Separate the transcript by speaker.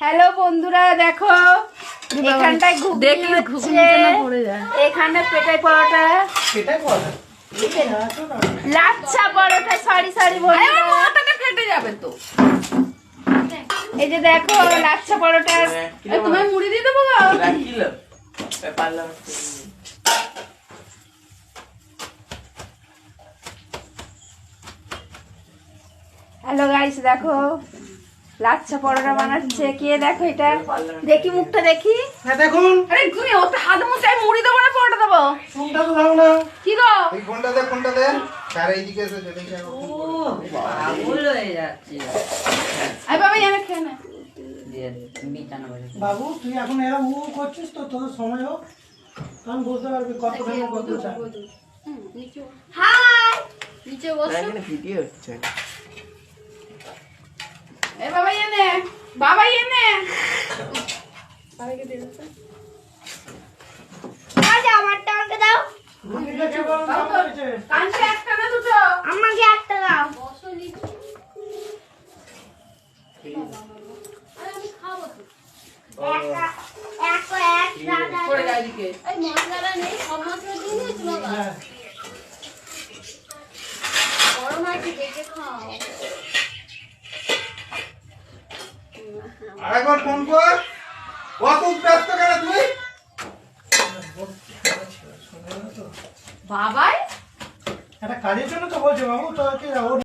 Speaker 1: Hello বন্ধুরা, দেখো এখানটায় ঘুগনি হচ্ছে, এখানে পেটাই পরোটা, লাচ্ছা পরোটা, সরি বন্ধুরা ফেটে যাবে তো। এই যে দেখো লাচ্ছা পরোটা, তোমায় মুড়ি দিয়ে দেবো। হ্যালো গাইস, দেখো লাচ্ছা পরোটা বানাচ্ছে কে, দেখো এটা দেখি, মুখটা দেখি।
Speaker 2: হ্যাঁ দেখুন।
Speaker 1: আরে তুমি ওটা হাত মুছে, আমি মুড়ি দেবো না পরোটা দেবো?
Speaker 2: ফোনটা তো দাও না।
Speaker 1: কি গো,
Speaker 2: এই ফোনটা দে স্যার এইদিকে এসে দেখে ও
Speaker 3: পাগল হয়ে যাচ্ছে।
Speaker 1: আই বাবা এনে খেয়ে নে।
Speaker 2: বাবু তুই এখন এরা করছিস তো, তোর সময় হোক তখন বুঝতে পারবি কত টাকা কত চাই।
Speaker 1: হাই নিচে বসো।
Speaker 3: এখানে ভিডিও হচ্ছে।
Speaker 1: এ বাবা এনে, আরেকে দিয়ে দাও। আজ আমারটা আমাকে দাও।
Speaker 2: বুঝলিটা কে বল না করেছে?
Speaker 1: কানছে একটা না দুটো? আমাকে একটা দাও। বসো নিচে। আমি খাবো তো। একটা পড়ে যায় এদিকে। এই মশলাটা নেই, সব মশলা দিয়ে দিয়েছি বাবা।
Speaker 2: হ্যাঁ।
Speaker 1: গরম আছে, দেখে খাও।
Speaker 2: আরেকবার ফোন কর। কত ব্যস্ত কেন তুই?
Speaker 1: বাবাই
Speaker 2: একটা কাজের জন্য তো বলছে বাবু, তোর কি